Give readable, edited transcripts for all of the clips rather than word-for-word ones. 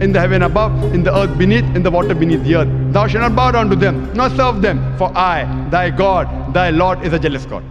In the heaven above, in the earth beneath, in the water beneath the earth. Thou shalt not bow down to them, nor serve them, for I, thy God, thy Lord, is a jealous God.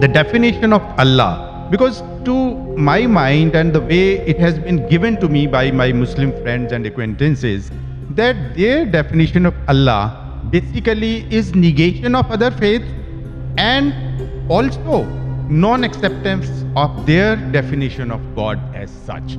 The definition of Allah, because to my mind and the way it has been given to me by my Muslim friends and acquaintances, that their definition of Allah basically is negation of other faiths and also non-acceptance of their definition of God as such.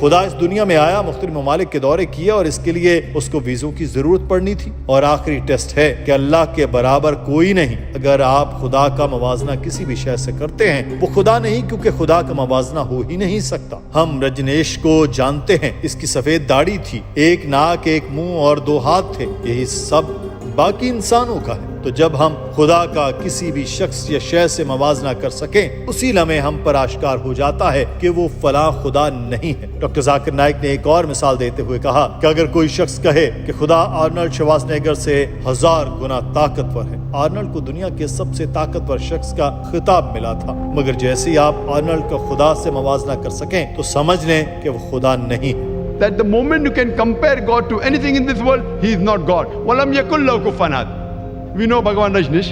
خدا اس دنیا میں آیا، مختلف ممالک کے دورے کیے اور اس کے لیے اس کو ویزوں کی ضرورت پڑنی تھی، اور آخری ٹیسٹ ہے کہ اللہ کے برابر کوئی نہیں۔ اگر آپ خدا کا موازنہ کسی بھی شے سے کرتے ہیں وہ خدا نہیں، کیونکہ خدا کا موازنہ ہو ہی نہیں سکتا۔ ہم رجنیش کو جانتے ہیں، اس کی سفید داڑھی تھی، ایک ناک، ایک منہ اور 2 ہاتھ تھے، یہی سب باقی انسانوں کا ہے۔ تو جب ہم خدا کا کسی بھی شخص یا شے سے موازنہ کر سکیں، اسی لمحے ہم پر آشکار ہو جاتا ہے کہ وہ فلاں خدا نہیں ہے۔ ڈاکٹر ذاکر نائک نے ایک اور مثال دیتے ہوئے کہا کہ اگر کوئی شخص کہے کہ خدا آرنلڈ شوازنیگر سے 1000 گنا طاقتور ہے، آرنلڈ کو دنیا کے سب سے طاقتور شخص کا خطاب ملا تھا، مگر جیسے ہی آپ آرنلڈ کا خدا سے موازنہ کر سکیں تو سمجھ لیں کہ وہ خدا نہیں ہے۔ That the moment you can compare God to anything in this world, He is not God. وَلَمْ يَكُنْ لَهُ كُفُوًا أَحَدٌ. We know Bhagavan Rajneesh.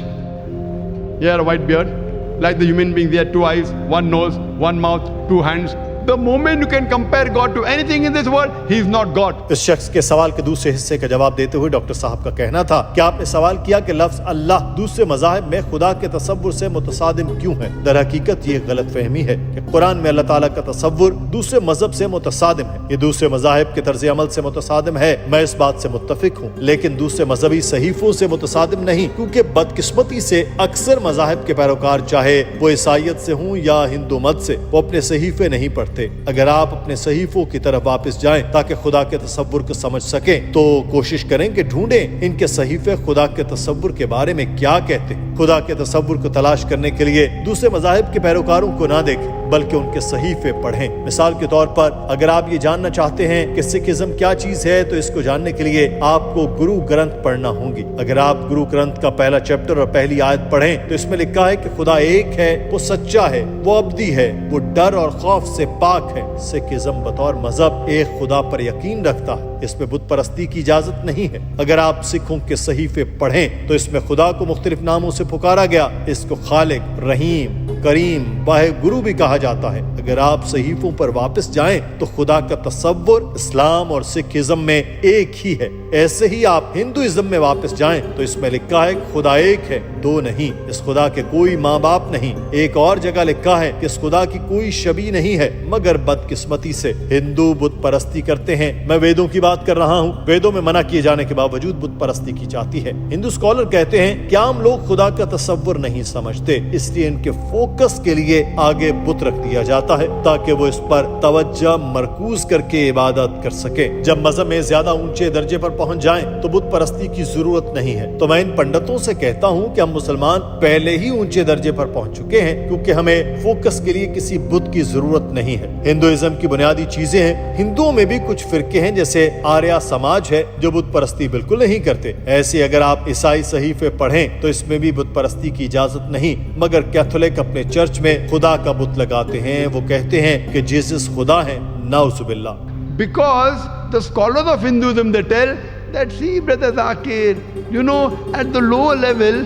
He had a white beard. Like the human being, he had 2 eyes, 1 nose, 1 mouth, 2 hands. The moment you can compare God to anything in this world, He is not God. اس شخص کے سوال کے دوسرے حصے کا جواب دیتے ہوئے ڈاکٹر صاحب کا کہنا تھا کہ آپ نے سوال کیا کہ لفظ اللہ دوسرے مذاہب میں خدا کے تصور سے متصادم کیوں ہے؟ در حقیقت یہ غلط فہمی ہے کہ قرآن میں اللہ تعالیٰ کا تصور دوسرے مذہب سے متصادم ہے۔ یہ دوسرے مذاہب کے طرز عمل سے متصادم ہے، میں اس بات سے متفق ہوں، لیکن دوسرے مذہبی صحیفوں سے متصادم نہیں، کیونکہ بدقسمتی سے اکثر مذاہب کے پیروکار چاہے وہ عیسائیت سے ہوں یا ہندو مت سے، وہ اپنے صحیفے نہیں پڑھتے۔ اگر آپ اپنے صحیفوں کی طرف واپس جائیں تاکہ خدا کے تصور کو سمجھ سکیں تو کوشش کریں کہ ڈھونڈیں ان کے صحیفے خدا کے تصور کے بارے میں کیا کہتے ہیں۔ خدا کے تصور کو تلاش کرنے کے لیے دوسرے مذاہب کے پیروکاروں کو نہ دیکھیں بلکہ ان کے صحیفے پڑھیں۔ مثال کے طور پر اگر آپ یہ جاننا چاہتے ہیں کہ سکھ ازم کیا چیز ہے تو اس کو جاننے کے لیے آپ کو گرو گرنتھ پڑھنا ہوگی۔ اگر آپ گرو گرنتھ کا پہلا چیپٹر اور پہلی آیت پڑھیں تو اس میں لکھا ہے کہ خدا ایک ہے، وہ سچا ہے، وہ ابدی ہے، وہ ڈر اور خوف سے پاک ہے۔ سکھ ازم بطور مذہب ایک خدا پر یقین رکھتا ہے، اس میں بت پرستی کی اجازت نہیں ہے۔ اگر آپ سکھوں کے صحیفے پڑھیں تو اس میں خدا کو مختلف ناموں سے پکارا گیا، اس کو خالق، رحیم، کریم، واحد گرو بھی کہا جاتا ہے۔ اگر آپ صحیفوں پر واپس جائیں تو خدا کا تصور اسلام اور سکھ ازم میں ایک ہی ہے۔ ایسے ہی آپ ہندوازم میں واپس جائیں تو اس میں لکھا ہے کہ خدا ایک ہے، 2 نہیں، اس خدا کے کوئی ماں باپ نہیں۔ ایک اور جگہ لکھا ہے کہ اس خدا کی کوئی شبیہ نہیں ہے، مگر بدقسمتی سے ہندو بت پرستی کرتے ہیں۔ میں ویدوں کی بات کر رہا ہوں، ویدوں میں منع کیے جانے کے باوجود بت پرستی کی جاتی ہے۔ ہندو اسکالر کہتے ہیں کہ عام لوگ خدا کا تصور نہیں سمجھتے، اس لیے ان کے فوکس کے لیے آگے بت رکھ دیا جاتا ہے تاکہ وہ اس پر توجہ مرکوز کر کے عبادت کر سکے۔ جب مذہب میں زیادہ اونچے درجے پر پہنچ جائیں تو بت پرستی کی ضرورت نہیں ہے۔ تو میں ان پنڈتوں سے کہتا ہوں کہ ہم مسلمان پہلے ہی اونچے درجے پر پہنچ چکے ہیں، کیونکہ ہمیں فوکس کے لیے کسی بت کی ضرورت نہیں ہے۔ ہندوازم کی بنیادی چیزیں ہیں، ہندوؤں میں بھی کچھ فرقے ہیں جیسے آریہ سماج ہے جو بت پرستی بالکل نہیں کرتے۔ ایسے اگر آپ عیسائی صحیفے پڑھیں تو اس میں بھی بت پرستی کی اجازت نہیں، مگر کیتھولک اپنے چرچ میں خدا کا بت لگاتے ہیں، وہ کہتے ہیں کہ جیسس خدا ہے، نعوذ باللہ۔ Because the scholars of Hinduism, they tell that, see, Brother Zakir, you know, at the lower level,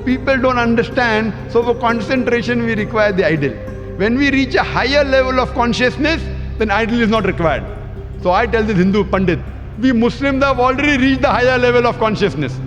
people don't understand, so for concentration we require the idol. When we reach a higher level of consciousness, then idol is not required. So I tell this Hindu Pandit, we Muslims have already reached the higher level of consciousness.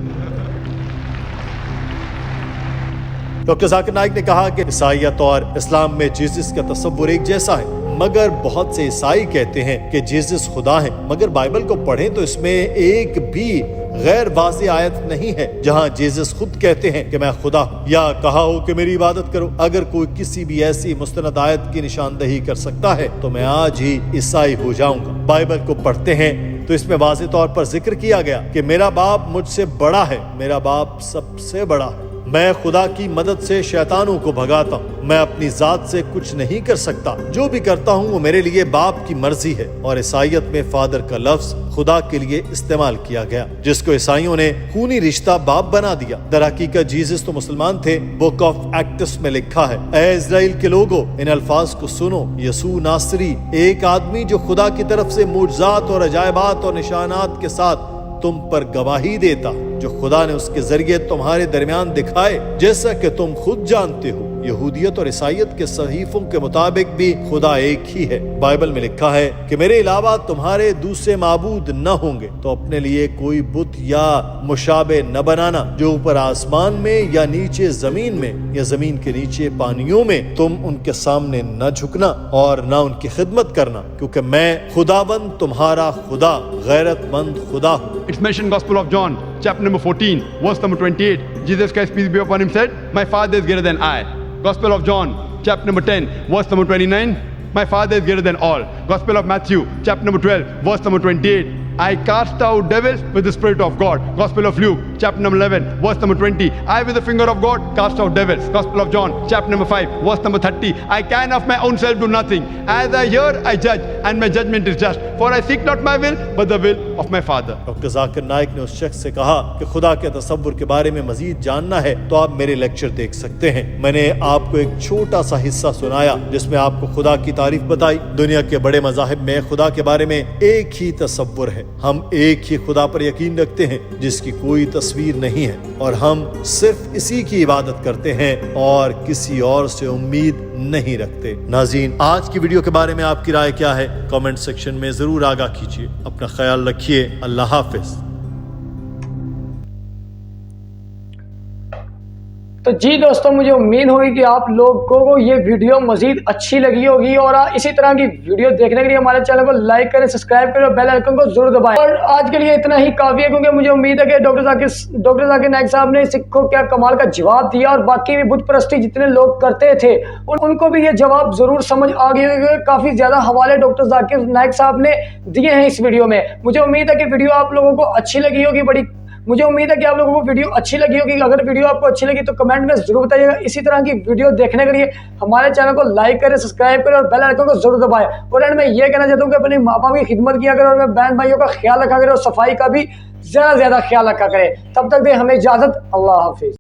Doctor Zakir Naik نے کہا کہ عیسائیت اور اسلام میں Jesus کا تصور ایک جیسا ہے، مگر بہت سے عیسائی کہتے ہیں کہ جیزس خدا ہے، مگر بائبل کو پڑھیں تو اس میں ایک بھی غیر واضح آیت نہیں ہے جہاں جیزس خود کہتے ہیں کہ میں خدا ہوں یا کہا ہو کہ میری عبادت کرو۔ اگر کوئی کسی بھی ایسی مستند آیت کی نشاندہی کر سکتا ہے تو میں آج ہی عیسائی ہو جاؤں گا۔ بائبل کو پڑھتے ہیں تو اس میں واضح طور پر ذکر کیا گیا کہ میرا باپ مجھ سے بڑا ہے، میرا باپ سب سے بڑا ہے، میں خدا کی مدد سے شیطانوں کو بھگاتا ہوں، میں اپنی ذات سے کچھ نہیں کر سکتا، جو بھی کرتا ہوں وہ میرے لیے باپ کی مرضی ہے۔ اور عیسائیت میں فادر کا لفظ خدا کے لیے استعمال کیا گیا، جس کو عیسائیوں نے خونی رشتہ باپ بنا دیا۔ در حقیقت جیزس تو مسلمان تھے۔ بک آف ایکٹس میں لکھا ہے، اے اسرائیل کے لوگوں، ان الفاظ کو سنو، یسوع ناصری، ایک آدمی جو خدا کی طرف سے معجزات اور عجائبات اور نشانات کے ساتھ تم پر گواہی دیتا، جو خدا نے اس کے ذریعے تمہارے درمیان دکھائے، جیسا کہ تم خود جانتے ہو۔ یہودیت اور عیسائیت کے صحیفوں کے مطابق بھی خدا ایک ہی ہے۔ بائبل میں لکھا ہے کہ میرے علاوہ تمہارے دوسرے معبود نہ ہوں گے، تو اپنے لیے کوئی بت یا مشابہ نہ بنانا جو اوپر آسمان میں یا نیچے زمین میں یا زمین کے نیچے پانیوں میں، تم ان کے سامنے نہ جھکنا اور نہ ان کی خدمت کرنا، کیونکہ میں خداوند تمہارا خدا غیرت مند خدا ہوں۔ It's mentioned Gospel of John, chapter number 14, verse number 28. Jesus Christ, peace be upon him, said, "My Father is greater than I." Gospel of John, chapter number 10, verse number 29. My Father is greater than all. Gospel of Matthew, chapter number 12, verse number 28. I cast out devils with the Spirit of God. Gospel of Luke, chapter number 11, verse number 20. I with the finger of God cast out devils. Gospel of John, chapter number 5, verse number 30. I can of my own self do nothing. As I hear, I judge, and my judgment is just. For I seek not my will, but the will of my Father. Doctor Zakir Naik نے اس شخص سے کہا کہ خدا کے تصور کے بارے میں مزید جاننا ہے تو آپ میرے لیکچر دیکھ سکتے ہیں۔ میں نے آپ کو ایک چھوٹا سا حصہ سنایا جس میں آپ کو خدا کی تعریف بتائی۔ دنیا کے بڑے مذاہب میں خدا کے بارے میں ایک ہی تصور ہے۔ ہم ایک ہی خدا پر یقین رکھتے ہیں جس کی کوئی تصویر نہیں ہے، اور ہم صرف اسی کی عبادت کرتے ہیں اور کسی اور سے امید نہیں رکھتے۔ ناظرین، آج کی ویڈیو کے بارے میں آپ کی رائے کیا ہے؟ کامنٹ سیکشن میں ضرور آگاہ کیجیے۔ اپنا خیال رکھیے۔ اللہ حافظ۔ تو جی دوستوں، مجھے امید ہوگی کہ آپ لوگوں کو یہ ویڈیو مزید اچھی لگی ہوگی، اور اسی طرح کی ویڈیو دیکھنے کے لیے ہمارے چینل کو لائک کریں، سبسکرائب کریں اور بیل آئیکن کو ضرور دبائیں۔ اور آج کے لیے اتنا ہی کافی ہے، کیونکہ مجھے امید ہے کہ ڈاکٹر ذاکر نائک صاحب نے سکھ کو کیا کمال کا جواب دیا، اور باقی بھی بت پرستی جتنے لوگ کرتے تھے ان کو بھی یہ جواب ضرور سمجھ آ گئی ہوگی۔ کافی زیادہ حوالے ڈاکٹر ذاکر نائک صاحب نے دیے ہیں اس ویڈیو میں۔ مجھے امید ہے کہ ویڈیو آپ لوگوں کو اچھی لگی ہوگی۔ مجھے امید ہے کہ آپ لوگوں کو ویڈیو اچھی لگی ہوگی۔ اگر ویڈیو آپ کو اچھی لگی تو کمنٹ میں ضرور بتائیے گا۔ اسی طرح کی ویڈیو دیکھنے کے لیے ہمارے چینل کو لائک کریں، سبسکرائب کریں اور بیل آئیکن کو ضرور دبائیں۔ اور اینڈ میں یہ کہنا چاہتا ہوں کہ اپنے ماں باپ کی خدمت کیا کریں، اور میں بہن بھائیوں کا خیال رکھا کریں، اور صفائی کا بھی زیادہ خیال رکھا کریں۔ تب تک دیں ہمیں اجازت۔ اللہ حافظ۔